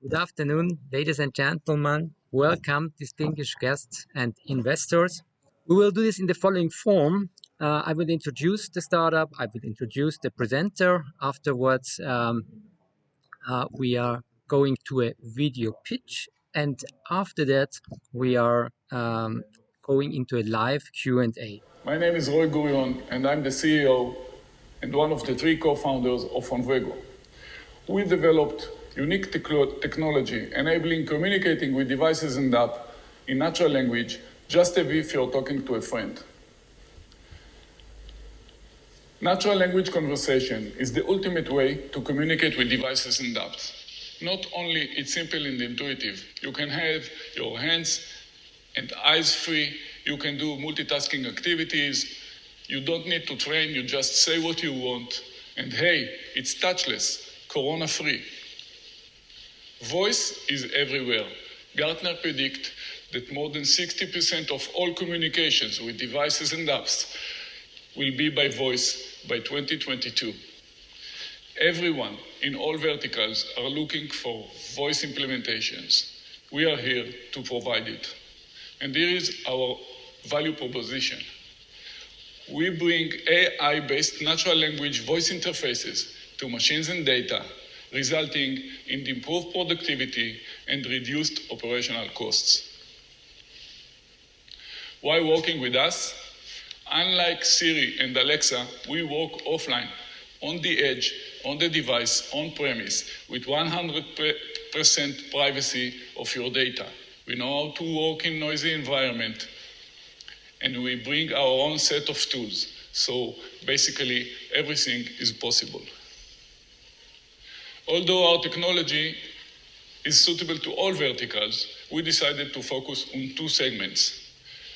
Good afternoon, ladies and gentlemen. Welcome, distinguished guests and investors. We will do this in the following form. I will introduce the startup. I will introduce the presenter. Afterwards, we are going to a video pitch. And after that, we are going into a live Q&A. My name is Roy Gurion, and I'm the CEO and one of the three co-founders of ONVEGO. We developed unique technology enabling communicating with devices and apps in natural language, just as if you're talking to a friend. Natural language conversation is the ultimate way to communicate with devices and apps. Not only it's simple and intuitive, you can have your hands and eyes free, you can do multitasking activities, you don't need to train, you just say what you want, and hey, it's touchless, corona-free. Voice is everywhere. Gartner predicts that more than 60% of all communications with devices and apps will be by voice by 2022. Everyone in all verticals are looking for voice implementations. We are here to provide it. And here is our value proposition. We bring AI-based natural language voice interfaces to machines and data, resulting in improved productivity and reduced operational costs. Why working with us? Unlike Siri and Alexa, we work offline, on the edge, on the device, on premise, with 100% privacy of your data. We know how to work in noisy environment, and we bring our own set of tools. So basically, everything is possible. Although our technology is suitable to all verticals, we decided to focus on two segments: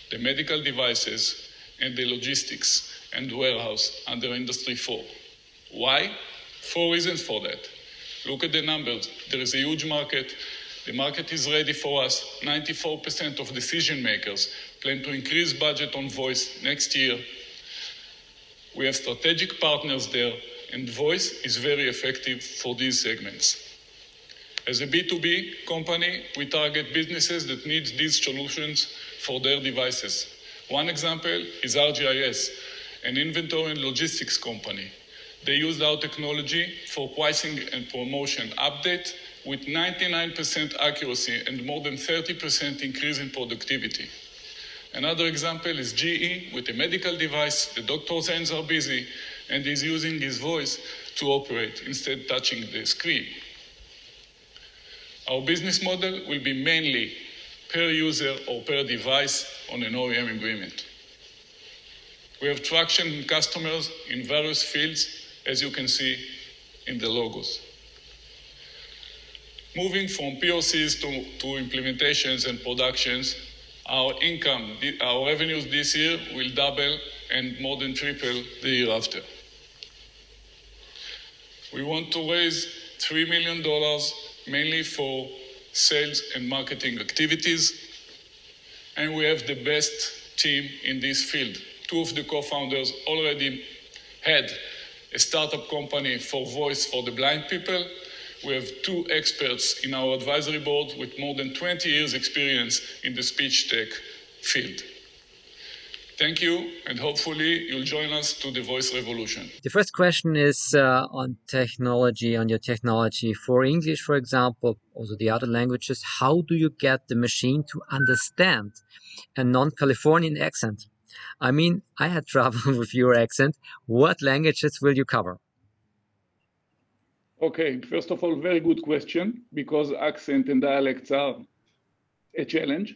the medical devices and the logistics and warehouse under Industry 4. Why? 4 reasons for that. Look at the numbers. There is a huge market. The market is ready for us. 94% of decision makers plan to increase budget on voice next year. We have strategic partners there, and voice is very effective for these segments. As a B2B company, we target businesses that need these solutions for their devices. One example is RGIS, an inventory and logistics company. They used our technology for pricing and promotion update with 99% accuracy and more than 30% increase in productivity. Another example is GE with a medical device. The doctor's hands are busy and he's using his voice to operate instead touching the screen. Our business model will be mainly per user or per device on an OEM agreement. We have traction in customers in various fields, as you can see in the logos. Moving from POCs to implementations and productions, our revenues this year will double and more than triple the year after. We want to raise $3 million mainly for sales and marketing activities, and we have the best team in this field. 2 of the co-founders already had a startup company for voice for the blind people. We have 2 experts in our advisory board with more than 20 years experience in the speech tech field. Thank you, and hopefully you'll join us to the voice revolution. The first question is on technology, on your technology for English, for example, also the other languages. How do you get the machine to understand a non-Californian accent? I mean, I had trouble with your accent. What languages will you cover? Okay, first of all, very good question, because accent and dialects are a challenge.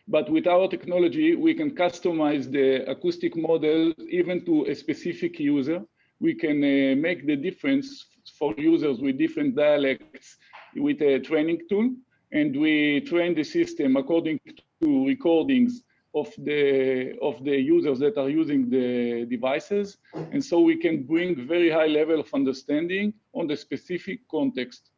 But with our technology, we can customize the acoustic model even to a specific user. We can make the difference for users with different dialects with a training tool. And we train the system according to recordings of the users that are using the devices. And so we can bring very high level of understanding on the specific context.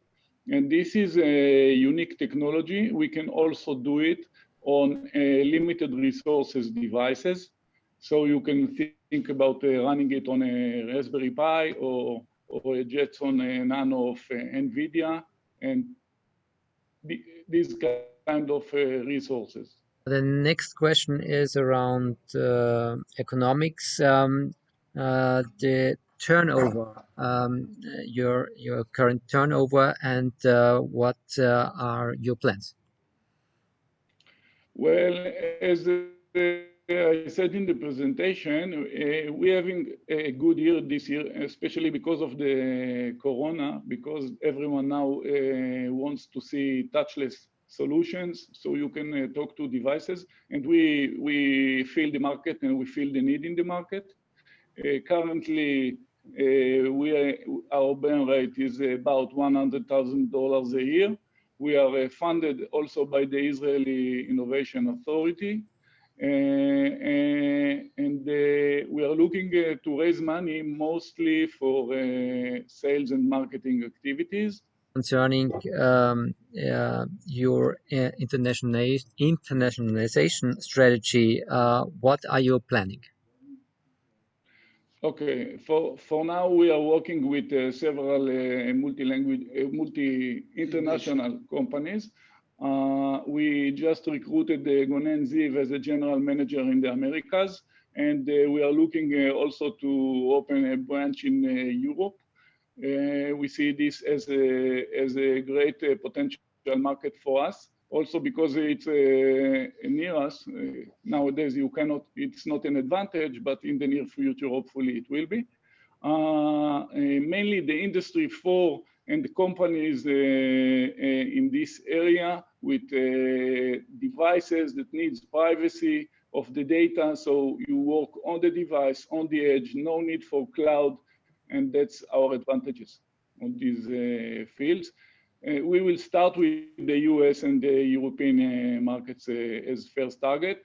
And this is a unique technology. We can also do it on limited resources devices. So you can think about running it on a Raspberry Pi or a Jetson Nano of NVIDIA. And these kind of resources. The next question is around economics. The turnover, your current turnover, and what are your plans? Well, as I said in the presentation, we're having a good year this year, especially because of the corona, because everyone now wants to see touchless solutions, so you can talk to devices, and we feel the market and we feel the need in the market. Currently, our burn rate is about $100,000 a year. We are funded also by the Israeli Innovation Authority. And we are looking to raise money mostly for sales and marketing activities. Concerning your internationalization strategy, what are you planning? Okay, for now we are working with several multi-international companies. We just recruited Gonen Ziv as a general manager in the Americas, and we are looking also to open a branch in Europe. We see this as a great potential market for us. Also because it's near us. Nowadays it's not an advantage, but in the near future, hopefully it will be. Mainly the industry 4 and the companies in this area with devices that needs privacy of the data. So you work on the device, on the edge, no need for cloud, and that's our advantages on these fields. We will start with the US and the European markets as first target.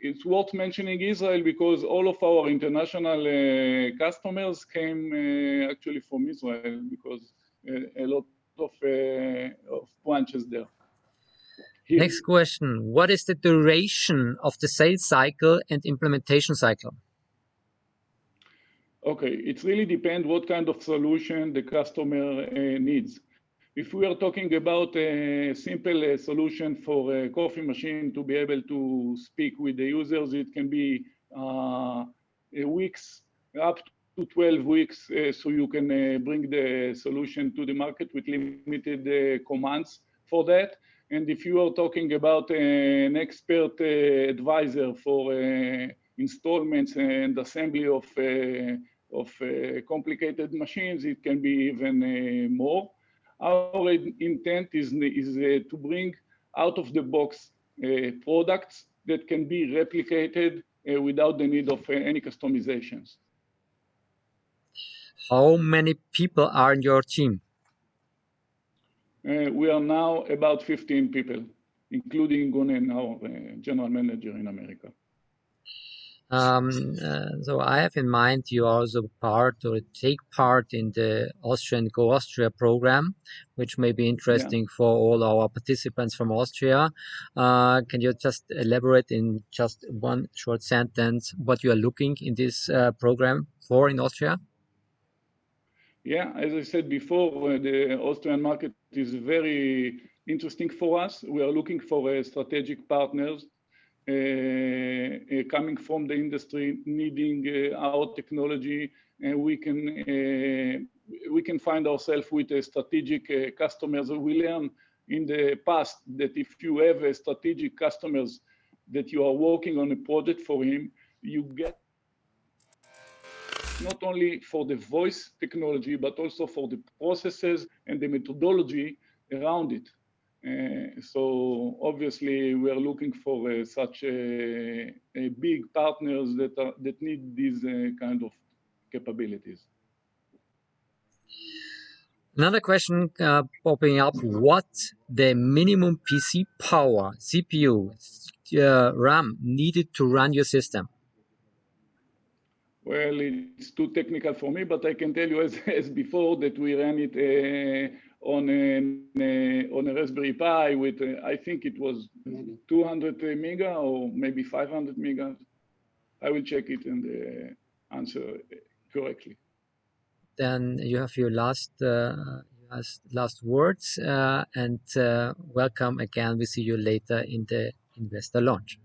It's worth mentioning Israel because all of our international customers came actually from Israel because a lot of branches there. Here. Next question. What is the duration of the sales cycle and implementation cycle? Okay, it really depends what kind of solution the customer needs. If we are talking about a simple solution for a coffee machine to be able to speak with the users, it can be weeks, up to 12 weeks, so you can bring the solution to the market with limited commands for that. And if you are talking about an expert advisor for installments and assembly of complicated machines, it can be even more. Our intent is to bring out-of-the-box products that can be replicated without the need of any customizations. How many people are in your team? We are now about 15 people, including Gonen, our general manager in America. So I have in mind you also take part in the Austrian Go Austria program, which may be interesting for all our participants from Austria. Can you just elaborate in just one short sentence what you are looking in this program for in Austria? Yeah, as I said before, the Austrian market is very interesting for us. We are looking for strategic partners coming from the industry, needing our technology, and we can find ourselves with strategic customers. We learned in the past that if you have a strategic customers that you are working on a project for him, you get not only for the voice technology, but also for the processes and the methodology around it. So obviously we are looking for such a big partners that need these kind of capabilities. Another question popping up: what the minimum PC power, CPU, RAM needed to run your system? Well, it's too technical for me, but I can tell you as before that we ran it on a Raspberry Pi with, I think it was 200 mega or maybe 500 mega. I will check it and answer correctly. Then you have your last as last words, and welcome again. We see you later in the investor launch.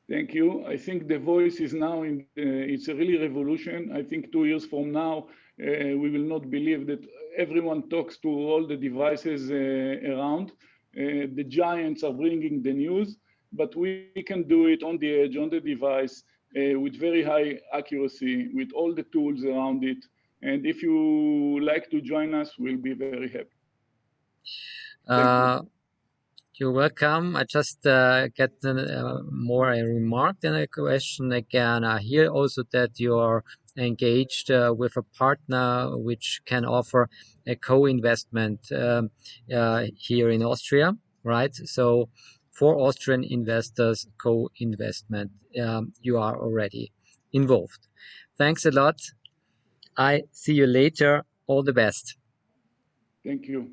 Thank you. I think the voice is now it's a really revolution. I think 2 years from now, we will not believe that everyone talks to all the devices around. The giants are bringing the news, but we can do it on the edge, on the device, with very high accuracy, with all the tools around it. And if you like to join us, we'll be very happy. Thank you. You're welcome. I just get more a remark than a question again. I hear also that you are engaged with a partner which can offer a co-investment here in Austria, right? So for Austrian investors, co-investment, you are already involved. Thanks a lot. I see you later. All the best. Thank you.